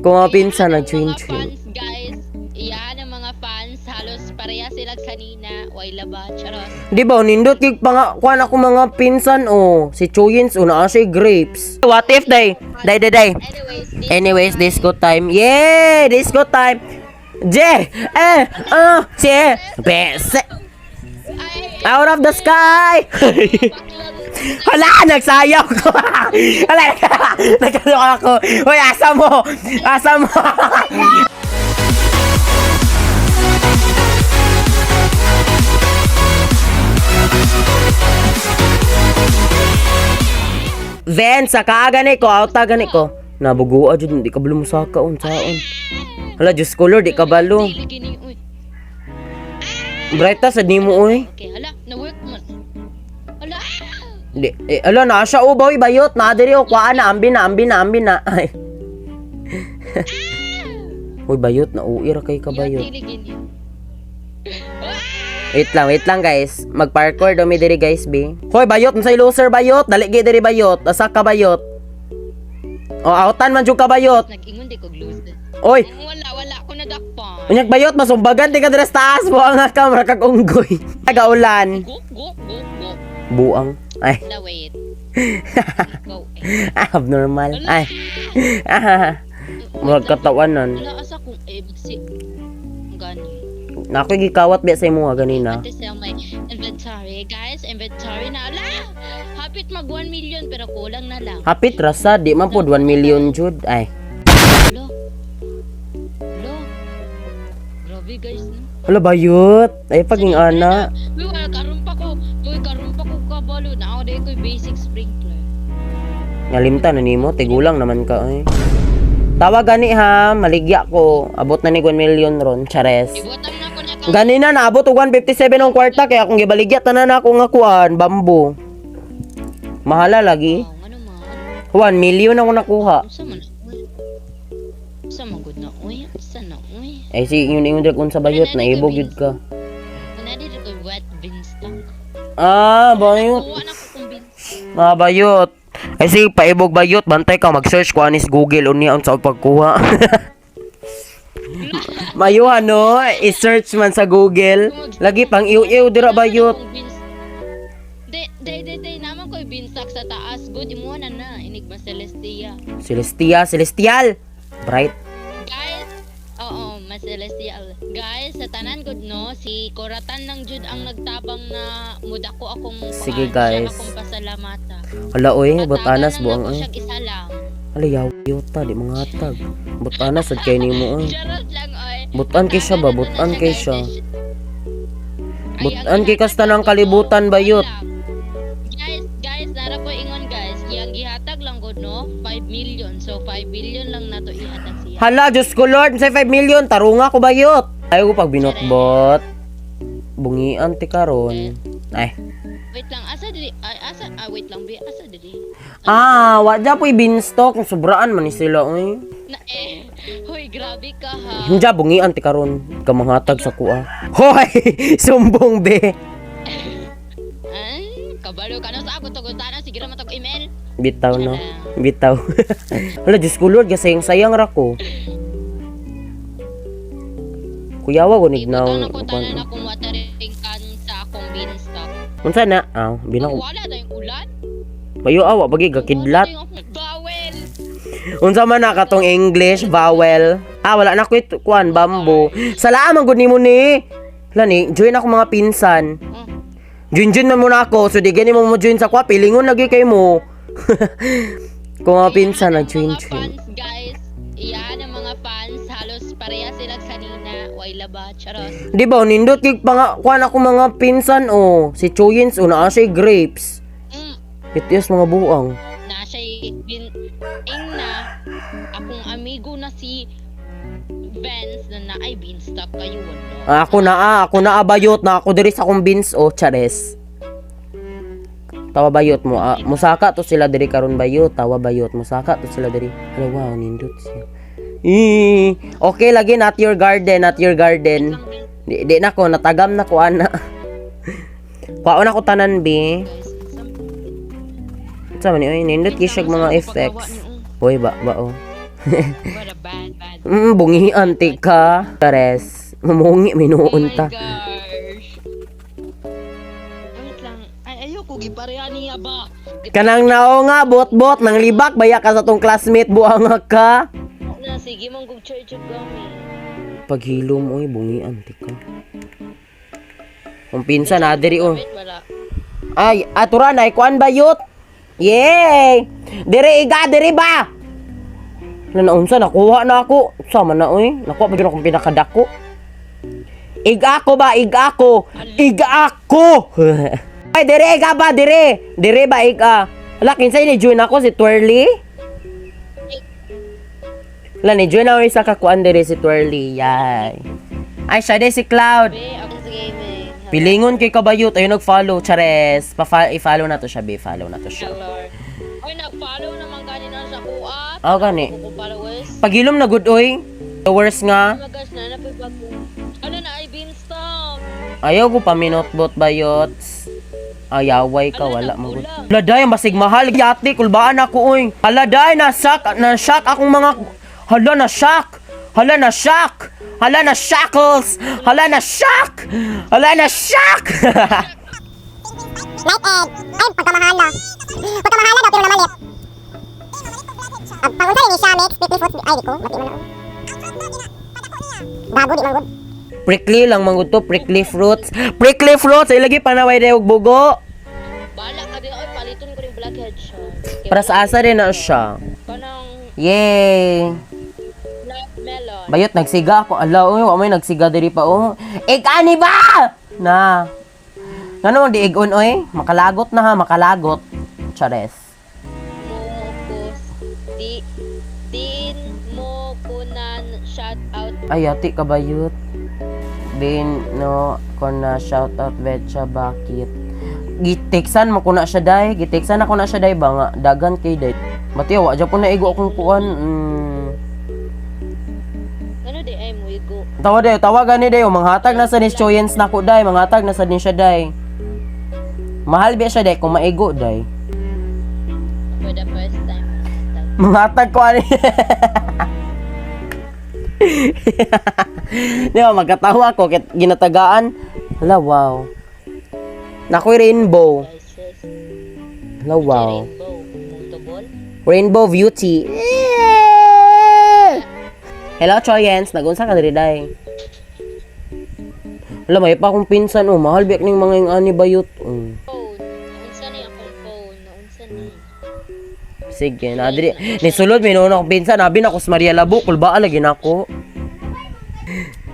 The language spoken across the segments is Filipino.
Kung mga pinsan Mga nag-change. fans, guys. Iyan ang mga fans. Halos pareha sila kanina. Way laba. Charos. Di ba, nindot kay pang kuan ako mga pinsan si Chuyins na siya grapes. What if day? Day. Anyways, disco time. Yeah, disco time. Bese. Out of the sky. Hala, nagsayaw ko. Hala, nagkaloka ako. Hoy, asa mo. Ven, sa kaagani ko, auta gani ko. Nabugua jud, di ka balo mo sakaon. Hala, Diyos ko Lord, di ka balo. Brighta sa di mo, uy. Okay, hala. Na-work mo. Hala. Ala, na siya, boy, bayot. Nadiri, kuwaan na, ambi na. Ay. Uy, bayot, nauira kay ka bayot. Wait lang guys. Mag-parkour dumi diri guys, B. Hoy, bayot, masay loser bayot. Daligi diri bayot. Asa ka bayot? Outan man jud ka bayot. Nag-ingon di ko loser. Oy, Wala ko na dakpan. unyag bayot, masumbagan di ka diri sa taas. Buang nga ka, marakag unggoy. Tagaulan. Go. Buang. Ay. La, wait. Go. Abnormal. Ay. Murag katawanan. Wala asa kung si gani. Nakoy gikawat biya sa imo ganina. Ito sa may inventory. Guys, inventory na. Ala! Hapit mag 1 million pero kulang na lang. Hapit rasa, di man pod 1 million jud. Ay. Lo. Grabe guys, no? Hala bayot. Ay paging ana. Uy, karon pa ko kabalo na ako dahil ko'y basic sprinkler. Ngalimta na nimo, tigulang naman ka ay. Tawag gani ha, maligya ko. Abot na ni 1 million ron, chares. Ibutan na ko na to. Ganina na abot og 157 ang kwarta kaya akong gibaligya tanan ako nga kuan, bambo. Mahala lagi. Ano man? 1 million ako nakuha. Sa man? Sa magod na uy. Sa na uy. Ay si yun drag unsa bayot na ibog yun ka. Wala dito ko'y wet beanstalk. Bayot. Kuha na ko kung beanstalk. Bayot. Ay sige, paibog bayot, bantay ka, mag-search ko anis Google unya sa pagkuha. Mayo ano, i-search man sa Google. Lagi pang iw-iw dira bayot. Day, naman ko'y beanstalk sa taas. Good, imo na inig ba Celestia? Celestial. Bright. Guys, oo, mas Celestial. Guys, sa tanan good no, si Koratan lang jud ang nagtabang na mudako akong Sige, siya guys. akong pasalamata. Hala oy, Tatagan botanas lang buang ako oy. siya isa lang. Hala yawta di mga hatag. Botanas sad kay nimo oy. Charot lang oy. Butan kay siya ba? Tatagan Butan na kay guys, siya. eh. Ay, Butan ang kay kasta ng kalibutan bayot. Guys, nara ko ingon guys, iyang gihatag lang gud no, 5 million. So 5 billion lang nato ihatag siya. Hala, Diyos ko Lord, say 5 million, tarunga ko bayot. Ayaw ko pag binotbot. Bungian ti karon. Ay. Wait lang, asa diri? Wait lang, bi, asa diri? Wadya po'y beanstalk. Sobraan man ni sila, oy. Hoy, grabe ka ha. Hinja, bungian ti karon. Kamanghatag sa kuha. Hoy! Sumbong, be. Ay, kabalo ka na sa ako. Tugutan na, sige naman tag email. Bitaw, no? Bitaw. Wala, Diyos ko Lord, sayang ra ko. Kuyawa ko nignaw. Ibutang na ko tanan akong watering can sa akong beanstalk. Unsa na? Binaw. Wala tayong ulan. Mayo awa, bagi gakidlat. Bawel. Unsa man na katong English, vowel. Wala na ko kuan, bamboo. Salamat gud nimo ni. Hala ni, join ako mga pinsan. Join na muna ako, so di gani mo join sa kwa, pilingon lagi kay mo. Kung mga pinsan nag-join. Fans, guys. Iyan ang mga fans. Halos pareha sila kanina. Way laba. Charos. Di ba, nindot kay kuan ako mga pinsan si Chuyins na siya grapes. Itias mga buang. Na siya na akong amigo na si Benz na ay beanstalk kayo wala. Ako na bayot na ako diri sa akong beans chares. Tawa bayot mo. Musaka to sila diri karon bayot. Tawa bayot. Musaka to sila diri. Hala, wow, nindot siya. Okay lagi, not your garden. Di na ko, natagam na ko, ana. Kwaon ako tanan, bi. Sama ni, nindot kisag mga effects. Hoy, ba, oh. What a bad. Bungi anti ka. Chares. Mamungi minuon ta. Oh my gosh. Wait lang. Ay, ayoko gipareha niya ba? Kanang nao nga bot-bot nang libak baya ka sa tong classmate buanga ka. Na, sige mong kong church kami. Paghilom oy bungi anti ka. Kung pinsan na diri oh. Wait, wala. Ay, aturan ay kuan bayot. Yay! Diri iga diri ba? Naunsa nakuha na ako. Sama na oy. Nakuha pa gyud akong pinakadako. Iga ako ba? Iga ako. Iga ako. Ay, diri iga ba? Diri. Diri ba iga? Ala, kinsay ni join ako si Twirly? Ala, ni join ako isa kakuan diri si Twirly. Yay. Ay, siya di si Cloud. Be, ako sa gaming. Pilingon kay kabayot. Ayun nag-follow. Chares. I-follow na to siya, be. Follow na to siya. Lord. Ay, nag-follow naman kanina sa kuat. Oh, gani. Kung followers. Pagilom na good oy. The worst nga. Oh my gosh, na napibago. Ano na, ay beanstalk. Ayaw ko pa minotbot bayot. Ayaway ka, wala mo. Laday, masig mahal. Yati, kulbaan ako oy. Haladay, na-shock akong mga... Hala, na-shock. Hala, na-shock. Hala, na-shackles. Hala, na-shock. Hala, na-shock. Night egg. Ay, pagkamahala. Pagkamahala daw, pero namalit. Pangunta rin ni siya, mix, prickly fruits. Ay, di ko. Bati mo na. Bago, di man good. Prickly lang mangod to, prickly fruits. Prickly fruits, ilagi panaway dayo bugo. Bala ka din. Ay, paliton ko rin blackhead siya. Para sa asa rin na siya. Kanang Yay! black melon. Bayot, nagsiga ako. Ala, uy, may nagsiga diri pa, oh. Ikani ba? Na. Ano, di igon, oy? Makalagot na ha, makalagot. Chares. Mokos. Din mo kunan shout out. Ay, ati ka bayot. Din, no, kuna shout out Betcha, bakit? Gitiksan mo kuna siya, day. Gitiksan ako na siya, day, ba nga? Dagan kay, day. Matiyo, wadya po na igo akong kuan. Ano di ay mo igo? Tawagan ni day, manghatag na sa ni Choyens na ko, day. Manghatag na sa ni siya, day. Mahal ba siya, day, kung maigo, day. For the first time. Manghatag ko, ani. Di ba, magkatawa ko, ginatagaan. Hala, wow. Nakoy rainbow. Guys, yes. Hala, wow. Rainbow. Multiple. Rainbow beauty. Hello, Choyens. Nagunsa ka diri, day. Hala, may pa akong pinsan, oh. Mahal biyak ning mga yung ani bayot. Phone. Naunsa ni akong phone. Naunsa ni. Sige, na diri. Ni sulod may noon akong pinsan, nabi na ko sa Maria Labo, kulbaa lagi na ako.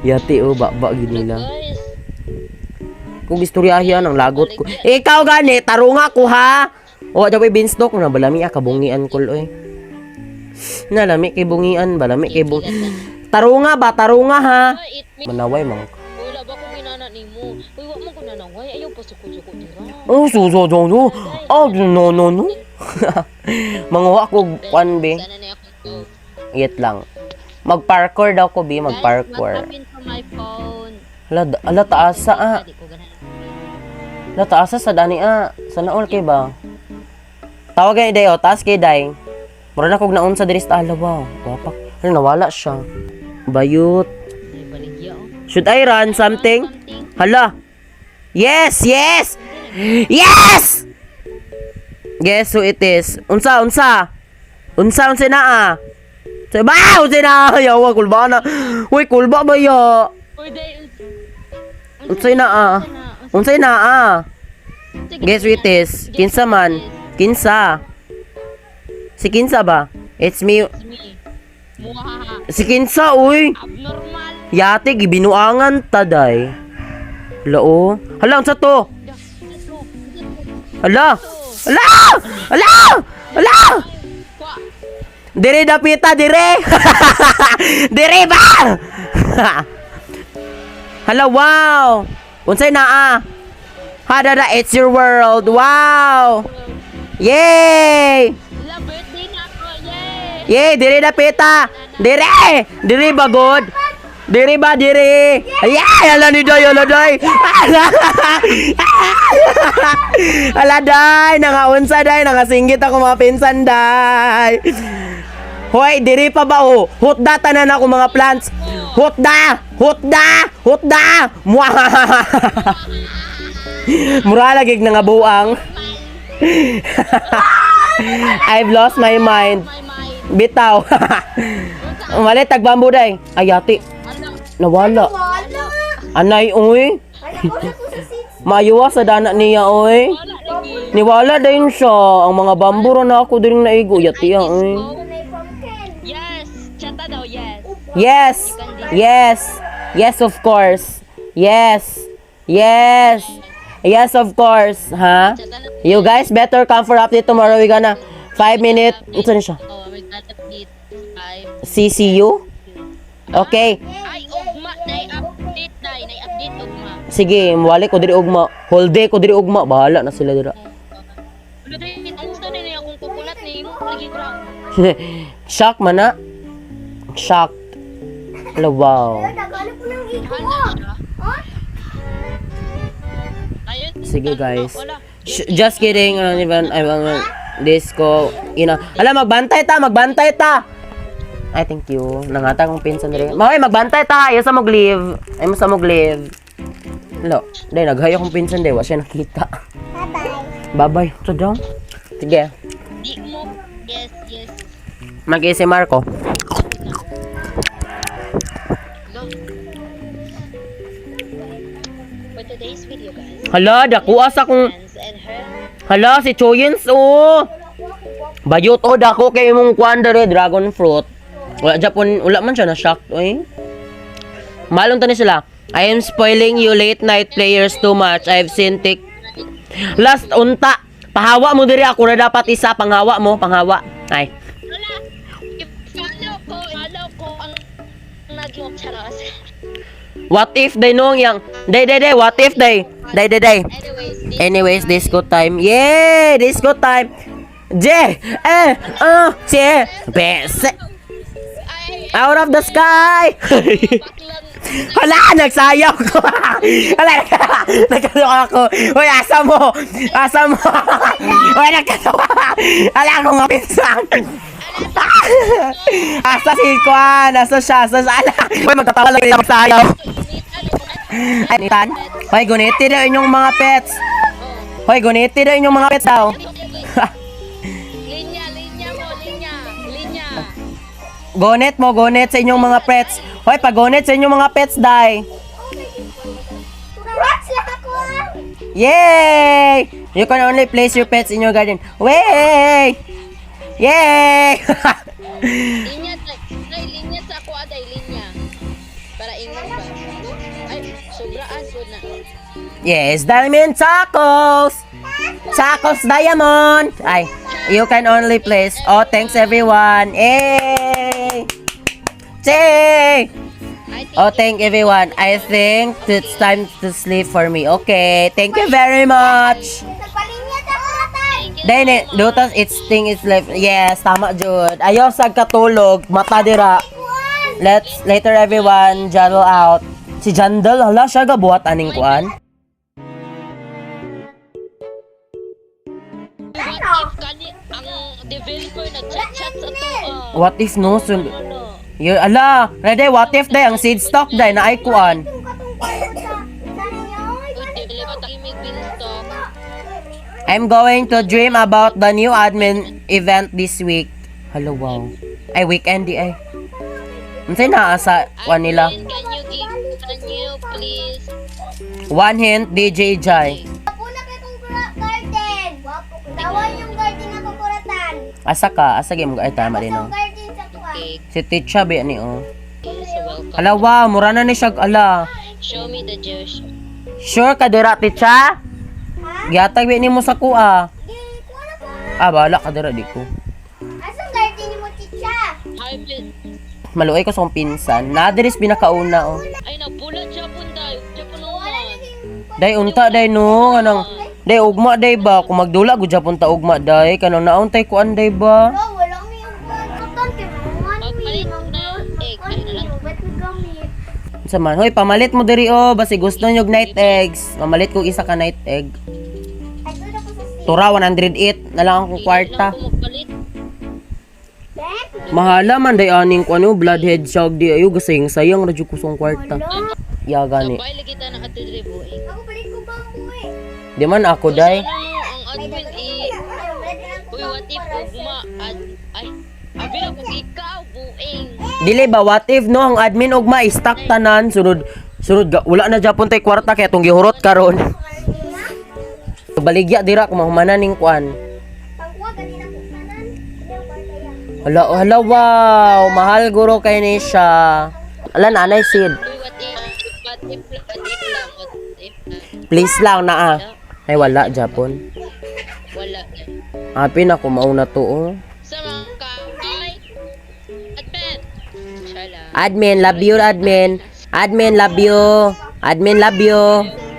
Yati, oh, baba gid nila. Guys. Kung istoryahian ang lagot ko. Ikaw gani, tarunga ko ha. O, daw beanstalk na balami ka bungian kol oy. Nalami kay bungian, balami kay Tarunga ba, tarunga ha. Ay, it me. Manaway mang. Wala ba ko ginana ni mo? Uy, wag mo ko nanaway. Ayaw pa suko-suko dira. Oh, so. Oh, no. Manguha ko kwan be. Sana na ako to. Yet lang. Mag-parkour daw ko be, Guys, mag-parkour. what's up my phone? Ala taasa ah. Di ko ganun. Ala taasa sa dani ah. Sana all kay ba? Tawagan ni Dayo, taas kay Day. Mura na kog naon sa diri sa ala, wow. Wapak. Ano nawala siya. Bayot. Ay, baligya oh. Should I run something? Something. Hala. Yes! Guess who it is. Unsa na ah. Sa ba? Unsa na? Yawa kulba na. Uy, kulba ba ya? Uy, day. Unsay na ah. Unsay na ah. Guess who it is. Kinsa man. Kinsa. Si Kinsa ba? It's me. It's me. Muhaha. Si Kinsa, uy. Abnormal. Yate, gibinuangan taday. Hala, oh. Hala, unsa to? Hala! Kwa. Dire dapita, dire! Dire ba? Hala, wow! Unsay na ah? Hadada, it's your world. Wow! Yay! La birthday na ako. Yay! Yay, dire dapita! Dire! Dire ba, good? Dire ba, dire? Yay! Hala ni Day, hala Day! Hala Day! Nangaunsa Day! Nangasinggit ako mga pinsan Day! Hoy, diri pa ba oh? Hutda tanan ako mga plants. Hutda! Hutda! Hutda! Mwahahaha! Mura lagi nga buang. I've lost my mind. My mind. Bitaw. Umalit tagbambo day. Ayati. Nawala. Anay oy. Mayuwa sa dana niya oy. Wala lagi. Niwala din siya. Ang mga bamburo na ako din naigo. Yati oy. Yes. Chata daw, yes. Yes. Yes. Yes, of course. Yes. Yes. Yes, of course. Ha? You guys better come for update tomorrow. We gonna 5 minutes. Ito na siya. Oh, may update. 5. CCU? Okay. Ay, ugma. Nay-update, nay. Nay-update, ugma. Sige, wali ko diri ugma. Whole day ko diri ugma. Bahala na sila dira. Wala din, ang gusto nila akong kukulat ni mo. Lagi ground. Shock man na. Shocked. Ala, wow. Hala siya. Ayun. Sige, guys. Wala. Just kidding. Even, disco. Ala, magbantay ta. Magbantay ta. Ay, thank you. Nangata kong pinsan diri. Mahoy, magbantay ta. Ayaw sa mag-leave. Ayaw sa mag-leave. Hello. Day, naghayo kong pinsan day. Wa siya nakita. Bye-bye. Bye-bye. So, down. Sige. Di mo. Yes, yes. Mag-isi Marco. Go. For today's video, guys. Hala, dakuas akong... Friends and her. Hala, si Choyens, oh. Bayot, oh, dako kay mong kuan dere, dragon fruit. Wala man siya na-shocked, oy. Malong tani sila. I am spoiling you late night players too much. I've seen tik. Last unta. Pahawa mo diri ako na dapat isa panghawa mo, panghawa. Ay. Wala. Follow ko ang naging charas. What if they know yang day, what if they day. Anyways, disco time. Yay, disco time. Bese. Out of the sky. Hala, nagsayaw ko. Hala, nagkatawa ako. Hoy, asa mo. Hoy, nagkatawa. Hala, ako nga pinsan. Asa si Kwan. Asa siya. Ala. Hoy, magtatawa lang yung magsayaw. Ay, nitan. Hoy, guniti daw inyong mga pets. Hoy, guniti daw inyong mga pets daw. Linya. Gonet sa inyong mga pets. Hoy, pag-gonet sa inyong mga pets, day. Rats lang ako. Yay! You can only place your pets in your garden. Way! Yay! Linya sa ako aday, linya. Para ingon ba? Ay, sobraan po na. Yes, diamond tacos! Tacos diamond! Ay, you can only place. Oh, thanks everyone. Yay! Yay! Oh, thank everyone. I think it's time to sleep for me. Okay, thank you very much. Nagpalinya sa kuratan. Then, dutas, it's thing is left. Yes, tama, Jud. Ayaw sa katulog. Mata dira. Let's, later everyone, Jandal out. Si Jandal, hala, siya gabuhat aning kuan. What if kani ang developer nag-chat sa to? What if no? So, Ano? ala, ready, what if day, ang seed stock day, na ay kuan. Good developer tayo may beanstalk. I'm going to dream about the new admin event this week. Hello, wow. Ay, weekend di ay. Unsay naa sa kuan nila? Can you please? One hint, DJ Jai. Puna kay kong garden. Tawan yung garden na kukuratan. Asa ka? Asa game ay tama din, oh. Garden sa kuha. Okay, Si Ticha ba ni, oh. so welcome. Ala, wow, mura na ni siya, ala. Show me the juice. Sure ka dira, Ticha? Gihatag ba ni mo sa kuha? Kuha na ko. Ah, bahala ka dira, di ko. Asang garden mo, Chicha? Hybrid. Maluoy ko sa kong pinsan. Nadiris pinakauna, oh. Ay, napulat Japon tayo. Japon naman. Day, unta, day, no. Kanang, day, ugma, day ba? Kung magdula, gudya punta ugma, day. Kanang nauntay ko, anday ba? Bro, walang may uban. Kapan kay mga Pagpalit na yung egg. Ay, na lang. ba't may gamit? Saman, hoy, pamalit mo diri, oh. Basi gusto nyo night eggs. Mamalit ko isa ka night egg. Ay, doon ako sa sea. Tura, 108. Na lang akong kwarta. Lang ko magpalit. Ben, Mahala man day aning ko ano, bloodhead siya di ayo gasayang radyo ko song kwarta. Ya gani. Sabay lagi ta na ato diri buing. Ako balik ko ba po eh. Di man ako day. Ano mo ang admin uy, what if ugma ay abi na kung ikaw buing. Dili ba what if no ang admin og ma-stack tanan sunod wala na Japon tay kwarta kaya tong gihurot karon. Baligya dira kung mahumanan ning kwan. Pagkuha ganina po kanan. Hindi ang kwarta yan. Hala wow, mahal guro kay ni siya. Ala nanay sid. Uy, what if lang. Please lang na ah. Ay wala Japon. Wala. Apin ako mauna to oh. Sa mga ay admin. Shala. Admin, love you, admin. Admin, love you. Admin, love you.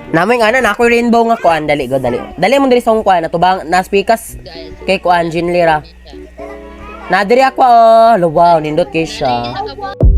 Namay nga na ako rainbow nga kuan. Dali go, dali. Dali mo diri sa kong kuan. Natubang, na speakers Guys. kay kuan, Jinlira. Nadiri ako, oh. Wow, nindot kay siya. Nakabot.